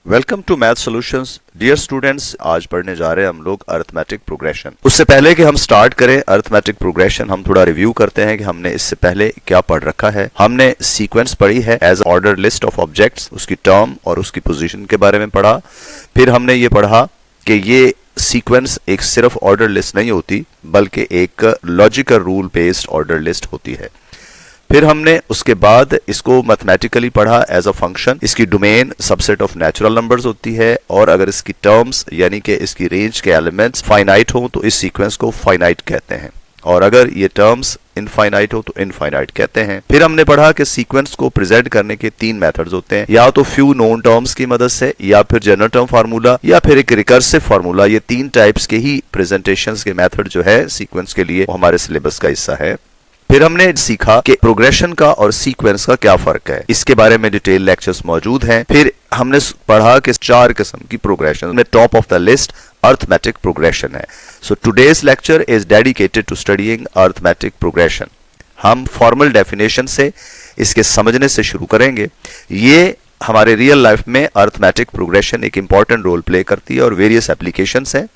Welcome to math solutions. Dear students, आज पढ़ने जा रहे हैं हम लोग अरिथमेटिक प्रोग्रेशन। उससे पहले कि हम स्टार्ट करें अरिथमेटिक प्रोग्रेशन, हम थोड़ा रिव्यू करते हैं कि हमने इससे पहले क्या पढ़ रखा है। हमने सीक्वेंस पढ़ी है as order list of objects, उसकी टर्म और उसकी पोजीशन के बारे में पढ़ा। फिर हमने ये पढ़ा कि ये सीक्वेंस एक सिर्फ ऑर्डर लिस्ट नहीं होती बल्कि एक logical rule based order list होती है। फिर हमने उसके बाद इसको मैथमेटिकली पढ़ा एज अ फंक्शन। इसकी domain subset of natural numbers होती है और अगर इसकी टर्म्स यानी कि इसकी रेंज के एलिमेंट्स फाइनाइट हो तो इस सीक्वेंस को फाइनाइट कहते हैं, और अगर ये टर्म्स इनफाइनाइट हो तो इनफाइनाइट कहते हैं। फिर हमने पढ़ा कि सीक्वेंस को प्रेजेंट करने के तीन मेथड्स होते हैं, या तो फ्यू नोन टर्म्स की मदद से, या फिर जनरल टर्म फार्मूला, या फिर एक रिकर्सिव फार्मूला। ये तीन टाइप्स के ही प्रेजेंटेशंस के मेथड जो है सीक्वेंस के लिए, वो हमारे सिलेबस का हिस्सा है। फिर हमने सीखा कि प्रोग्रेशन का और सीक्वेंस का क्या फर्क है, इसके बारे में डिटेल लेक्चर्स मौजूद हैं। फिर हमने पढ़ा कि चार किस्म की प्रोग्रेशन में top of the list arithmetic progression है। So today's lecture is dedicated to studying arithmetic progression. हम फॉर्मल डेफिनेशन से इसके समझने से शुरू करेंगे। ये हमारे रियल लाइफ में अरिथमेटिक प्रोग्रेशन एक इंपॉर्टेंट रोल प्ले करती है और वेरियस एप्लीकेशंस हैं।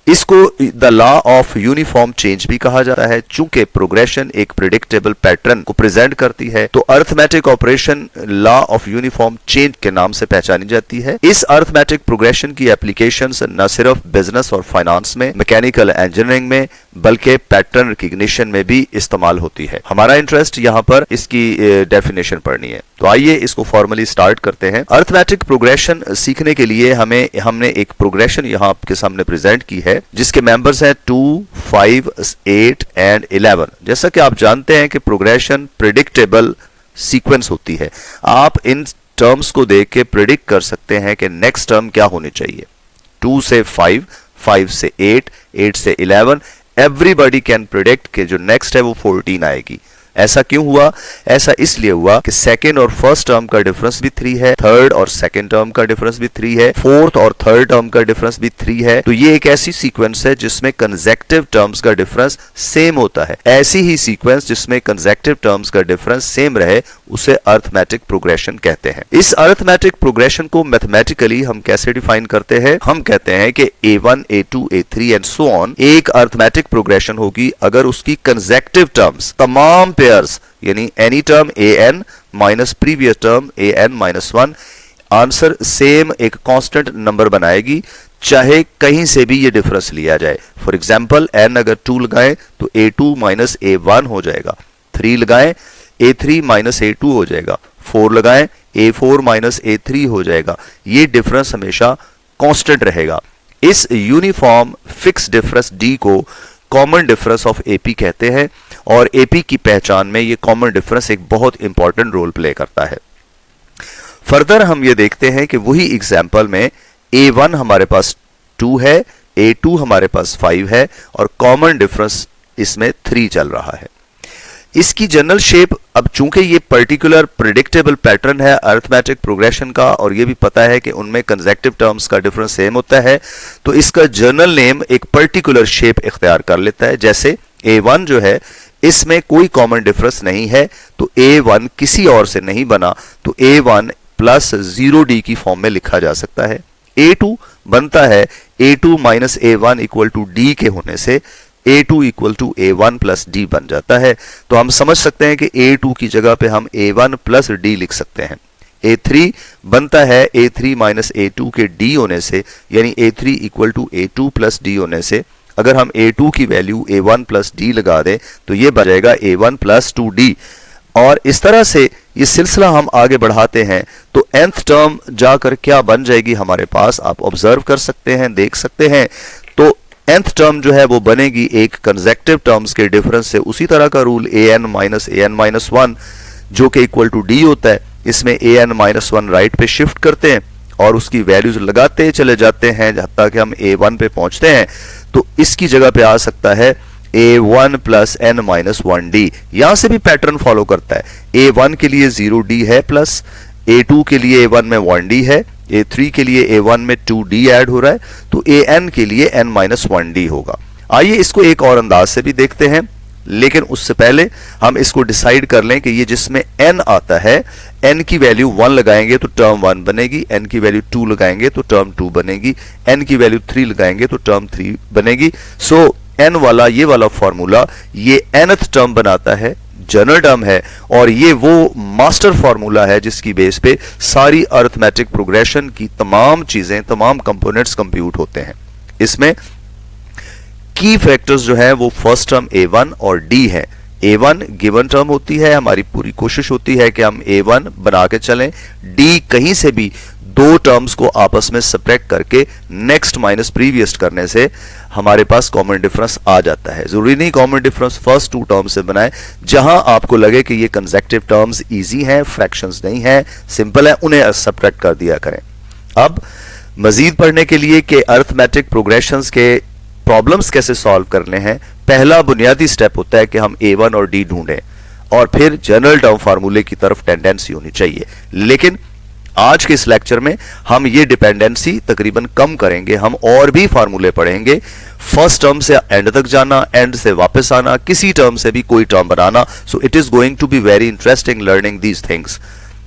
इसको the law of uniform change भी कहा जाता है। चूंकि प्रोग्रेशन एक प्रिडिक्टेबल पैटर्न को प्रेजेंट करती है तो arithmetic operation law of uniform change के नाम से पहचानी जाती है। इस अरिथमेटिक प्रोग्रेशन की एप्लीकेशंस न सिर्फ बिजनेस और फाइनेंस में, मैकेनिकल इंजीनियरिंग में, बल्कि पैटर्न रिकग्निशन में भी इस्तेमाल होती है। हमारा इंटरेस्ट यहाँ पर इसकी डेफिनेशन पढ़नी है, तो आइए इसको फॉर्मली स्टार्ट करते हैं। अरिथमेटिक प्रोग्रेशन सीखने के लिए हमने एक प्रोग्रेशन यहाँ आपके सामने प्रेजेंट की है जिसके मेंबर्स हैं 2, 5, 8 एंड 11। जैसा कि आप जानते हैं कि प्रोग्रेशन प्रिडिक्टेबल सीक्वेंस होती है। आप इन टर्म्स को देख के प्रिडिक्ट कर सकते हैं कि नेक्स्ट टर्म क्या होनी चाहिए। 2 से 5, 5 से 8, 8 से 11। एवरीबॉडी कैन प्रिडिक्ट कि जो नेक्स्ट है वो 14 आएगी। ऐसा क्यों हुआ? ऐसा इसलिए हुआ कि सेकेंड और फर्स्ट टर्म का डिफरेंस भी 3 है, थर्ड और सेकेंड टर्म का डिफरेंस भी 3 है, फोर्थ और थर्ड टर्म का डिफरेंस भी 3 है। तो ये एक ऐसी सीक्वेंस है जिसमें कंसेक्टिव टर्म्स का डिफरेंस सेम होता है। ऐसी ही सीक्वेंस जिसमें कंसेक्टिव टर्म्स का डिफरेंस सेम रहे उसे अरिथमेटिक प्रोग्रेशन कहते हैं। इस अरिथमेटिक प्रोग्रेशन को मैथमेटिकली हम कैसे डिफाइन करते हैं? हम कहते हैं कि A1, A2, A3 and so on एक अरिथमेटिक प्रोग्रेशन होगी अगर उसकी कंसेक्टिव टर्म्स तमाम पेयर्स यानी any term an minus previous term an minus 1 answer same एक कांस्टेंट नंबर बनाएगी, चाहे कहीं से भी ये डिफरेंस लिया जाए। फॉर एग्जांपल n अगर 2 लगाएं तो a2 माइनस a1 हो जाएगा, 3 लगाएं a3 माइनस a2 हो जाएगा, 4 लगाएं a4 माइनस a3 हो जाएगा। ये डिफरेंस हमेशा कांस्टेंट रहेगा। इस यूनिफॉर्म फिक्स डिफरेंस d को कॉमन डिफरेंस ऑफ AP कहते हैं और AP की पहचान में ये कॉमन डिफरेंस एक बहुत इंपॉर्टेंट रोल प्ले करता है। फर्दर हम ये देखते हैं कि वही एग्जांपल में A1 हमारे पास 2 है, A2 हमारे पास 5 है और कॉमन डिफरेंस इसमें 3 चल रहा है। इसकी जनरल शेप, अब चूंकि ये पर्टिकुलर प्रिडिक्टेबल पैटर्न है अरिथमेटिक प्रोग्रेशन का और ये भी पता है कि उनमें कंसेक्टिव टर्म्स का डिफरेंस सेम होता है, तो इसका जनरल नेम एक पर्टिकुलर शेप इख्तियार कर लेता है। जैसे A1 जो है इसमें कोई कॉमन डिफरेंस नहीं है तो A1 किसी और से नहीं बना, तो A1 प्लस 0d की फॉर्म में लिखा जा सकता है। A2 बनता है A2 minus A1 equal to d के होने से A2 equal to A1 plus d बन जाता है। तो हम समझ सकते हैं कि A2 की जगह पे हम A1 प्लस d लिख सकते हैं। A3 बनता है A3 माइनस A2 के d होने से, यानी A3 equal to A2 plus d होने से अगर हम A2 की वैल्यू A1 प्लस d लगा दें तो ये बन जाएगा A1 प्लस 2d। और इस तरह से ये सिलसिला हम आगे बढ़ाते हैं तो nth टर्म जाकर क्या बन जाएगी हमारे पास, आप ऑब्जर्व कर सकते हैं, देख सकते हैं। तो nth टर्म जो है वो बनेगी एक कंसेक्टिव टर्म्स के डिफरेंस से। उसी तरह का रूल an माइनस 1 जो कि इक्वल टू d होता है, इसमें an माइनस 1 राइट पे शिफ्ट करते हैं और उसकी वैल्यूज लगाते चले जाते हैं जब तक हम A1 पे पहुंचते हैं। तो इसकी जगह पे आ सकता है A1 plus n minus 1d। यहां से भी पैटर्न फॉलो करता है। A1 के लिए 0d है प्लस, A2 के लिए A1 में 1d है, A3 के लिए A1 में 2d ऐड हो रहा है, तो AN के लिए n माइनस 1d होगा। आइए इसको एक और अंदाज से भी देखते हैं। लेकिन उससे पहले हम इसको डिसाइड कर लें कि ये जिसमें n आता है, n की वैल्यू 1 लगाएंगे तो टर्म 1 बनेगी, n की वैल्यू 2 लगाएंगे तो टर्म 2 बनेगी, n की वैल्यू 3 लगाएंगे तो टर्म 3 बनेगी। सो n वाला ये वाला फॉर्मूला ये nth टर्म बनाता है, जनरल टर्म है, और ये वो मास्टर फॉर्मूला है जिसकी बेस पे सारी अरिथमेटिक प्रोग्रेशन की तमाम चीजें, तमाम कंपोनेंट्स कंप्यूट होते हैं। इसमें की फैक्टर्स जो है वो फर्स्ट टर्म a1 और d है। a1 गिवन टर्म होती है, हमारी पूरी कोशिश होती है कि हम a1 बना के चलें, d कहीं से भी दो टर्म्स को आपस में सब्ट्रैक्ट करके नेक्स्ट माइनस प्रीवियस करने से हमारे पास कॉमन डिफरेंस आ जाता है। जरूरी नहीं common difference first two terms से बनाए, जहां आपको लगे कि ये कंसेक्टिव टर्म्स इजी हैं, फ्रैक्शंस नहीं है, सिंपल है, उन्हें सब्ट्रैक्ट कर दिया करें। अब मजीद पढ़ने के लिए कि अरिथमेटिक प्रोग्रेशंस के प्रॉब्लम्स कैसे सॉल्व करने हैं, पहला बुनियादी स्टेप होता है कि हम a1 और d ढूंढें और फिर जनरल टर्म फार्मूले की तरफ टेंडेंसी होनी चाहिए। लेकिन आज के इस लेक्चर में हम ये डिपेंडेंसी तकरीबन कम करेंगे, हम और भी फार्मूले पढ़ेंगे। फर्स्ट टर्म से एंड तक जाना, एंड से वापस आना, किसी टर्म से भी कोई टर्म बनाना। So it is going to be very interesting learning these things.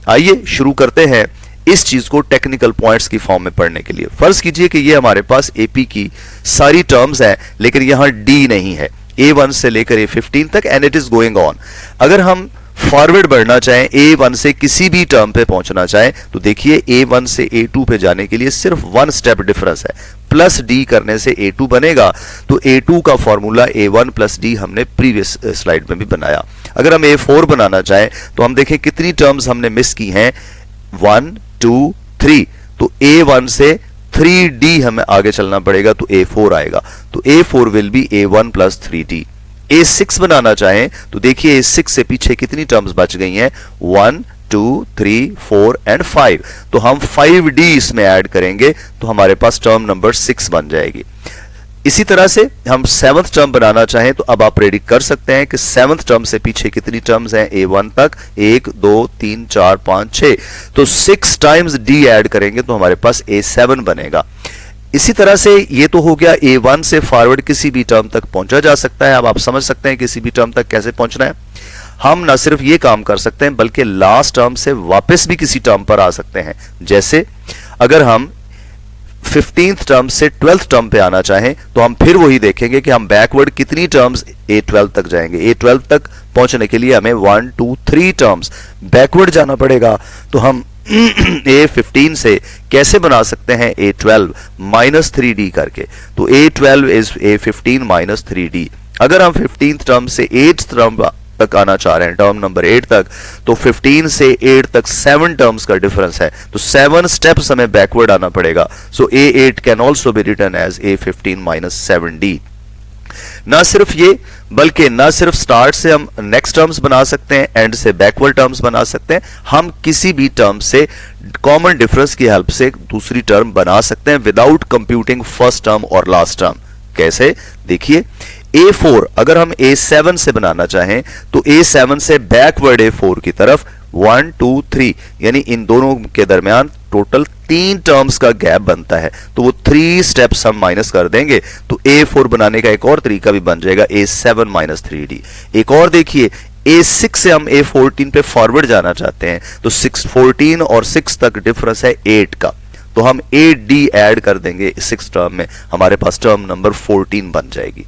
आइए शुरू करते हैं इस चीज को टेक्निकल पॉइंट्स की फॉर्म में पढ़ने के लिए। फर्ज कीजिए कि ये हमारे पास एपी की सारी टर्म्स हैं, लेकिन यहां डी नहीं है, a1 से लेकर a15 तक, and it is going on. अगर हम फॉरवर्ड बढ़ना चाहें, a1 से किसी भी टर्म पे पहुंचना चाहें, तो देखिए a1 से a2 पे जाने के लिए सिर्फ 1 स्टेप डिफरेंस है, प्लस d करने से a2 बनेगा। तो a2 का फॉर्मूला a1 प्लस d हमने प्रीवियस स्लाइड में भी बनाया। अगर हम a4 बनाना चाहें तो हम देखें कितनी टर्म्स हमने मिस की हैं, 1 2 3, तो a1 से 3d हमें आगे चलना पड़ेगा तो a4 आएगा। तो a4 will be a1 plus 3d। a6 बनाना चाहें तो देखिए a6 से पीछे कितनी टर्म्स बच गई हैं, 1 2 3 4 एंड 5, तो हम 5d इसमें ऐड करेंगे तो हमारे पास टर्म नंबर 6 बन जाएगी। इसी तरह से हम 7th टर्म बनाना चाहें तो अब आप प्रेडिक्ट कर सकते हैं कि 7th टर्म से पीछे कितनी टर्म्स हैं, a1 तक 1 2 3 4 5 6, तो 6 टाइम्स d ऐड करेंगे तो हमारे पास a7 बनेगा। इसी तरह से ये तो हो गया a1 से फॉरवर्ड किसी भी टर्म तक पहुंचा जा सकता है। अब आप समझ सकते हैं किसी भी टर्म तक कैसे पहुंचना है। हम ना सिर्फ ये काम कर सकते हैं बल्कि लास्ट टर्म से वापस भी किसी टर्म पर आ सकते हैं। जैसे अगर हम 15th टर्म से 12th टर्म पे आना चाहें तो हम फिर वही देखेंगे कि हम बैकवर्ड कितनी टर्म्स a12 तक जाएंगे। a12 तक पहुंचने के लिए हमें 1 2 3 टर्म्स बैकवर्ड जाना पड़ेगा। तो हम a15 से कैसे बना सकते हैं a12 माइनस 3d करके, तो a12 is a15 minus 3d। अगर हम 15th टर्म से 8th टर्म तक आना चाह रहे हैं, टर्म नंबर 8 तक, तो 15 से 8 तक 7 टर्म्स का डिफरेंस है, तो 7 स्टेप्स हमें बैकवर्ड आना पड़ेगा। So a8 can also be written as a15 minus 7d। ना सिर्फ ये बल्कि ना सिर्फ स्टार्ट से हम नेक्स्ट टर्म्स बना सकते हैं, एंड से बैकवर्ड टर्म्स बना सकते हैं, हम किसी भी टर्म से कॉमन डिफरेंस की हेल्प से दूसरी टर्म बना सकते हैं विदाउट कंप्यूटिंग फर्स्ट टर्म और लास्ट टर्म। कैसे, देखिए a4 अगर हम a7 से बनाना चाहें तो a7 से बैकवर्ड a4 की तरफ 1 2 3, यानी इन दोनों के दरमियान टोटल 3 टर्म्स का गैप बनता है, तो वो 3 स्टेप्स हम माइनस कर देंगे तो a4 बनाने का एक और तरीका भी बन जाएगा, a7 माइनस 3d। एक और देखिए, a6 से हम a14 पे फॉरवर्ड जाना चाहते हैं तो 14 और 6 तक डिफरेंस है 8 का, तो हम 8d ऐड कर देंगे 6 टर्म में, हमारे पास टर्म नंबर 14 बन जाएगी।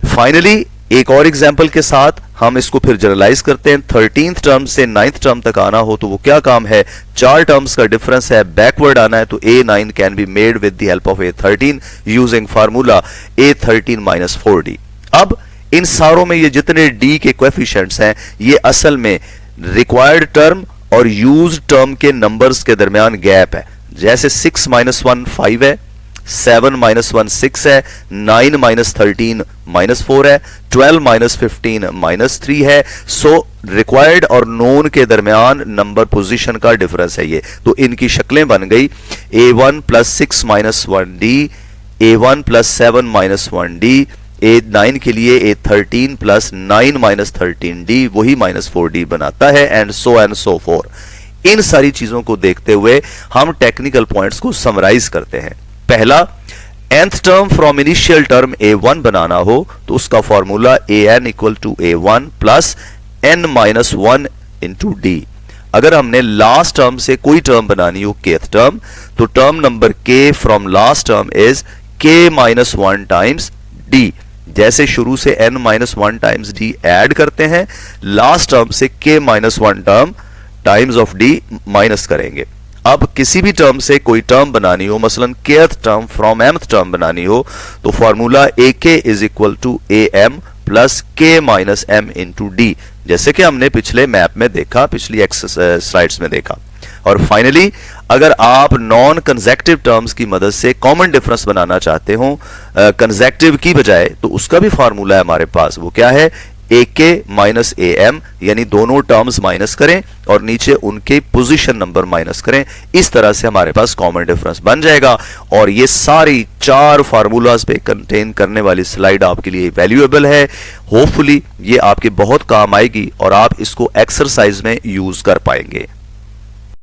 फाइनली एक और एग्जांपल के साथ हम इसको फिर जनरलाइज करते हैं। 13th टर्म से 9th टर्म तक आना हो तो वो क्या काम है, 4 टर्म्स का डिफरेंस है, बैकवर्ड आना है, तो a9 can be made with the help of a13 using formula a13 minus 4d। अब इन सारों में ये जितने d के कोएफिशिएंट्स हैं ये असल में रिक्वायर्ड टर्म और यूज्ड टर्म के नंबर्स के दरमियान गैप है। जैसे 6 माइनस 1 5 है, 7 माइनस 1 6 है, 9 माइनस 13 माइनस 4 है, 12 माइनस 15 माइनस 3 है। सो रिक्वायर्ड और नोन के दरमियान नंबर पोजीशन का डिफरेंस है ये, तो इनकी शक्लें बन गई a1 plus 6 minus 1d, a1 plus 7 minus 1d, a9 के लिए a13 प्लस 9 माइनस 13d वही माइनस 4d बनाता है, एंड सो फोर। इन सारी चीजों को देखते हुए हम टेक्निकल पॉइंट्स को समराइज करते हैं। पहला, nth term from initial term a1 बनाना हो तो उसका formula an equal to a1 plus n minus 1 into D. अगर हमने लास्ट टर्म से कोई टर्म बनानी हो kth टर्म, तो term number k from last term is k minus 1 times d। जैसे शुरू से n minus 1 times d add करते हैं, लास्ट टर्म से k minus 1 term times of d minus करेंगे। अब किसी भी टर्म से कोई टर्म बनानी हो, मसलन kth term from mth term बनानी हो, तो formula ak is equal to am plus k minus m into D, जैसे कि हमने पिछले मैप में देखा, पिछली स्लाइड्स में देखा। और फाइनली अगर आप नॉन कंसेक्टिव टर्म्स की मदद से कॉमन डिफरेंस बनाना चाहते हो कंसेक्टिव की बजाय, तो उसका भी फार्मूला है हमारे पास। वो क्या है? ak माइनस am, यानी दोनों टर्म्स माइनस करें और नीचे उनके पोजीशन नंबर माइनस करें। इस तरह से हमारे पास कॉमन डिफरेंस बन जाएगा। और ये सारी 4 फार्मूलाज पे कंटेन करने वाली स्लाइड आपके लिए वैल्यूएबल है। होपफुली ये आपके बहुत काम आएगी और आप इसको एक्सरसाइज में यूज कर पाएंगे।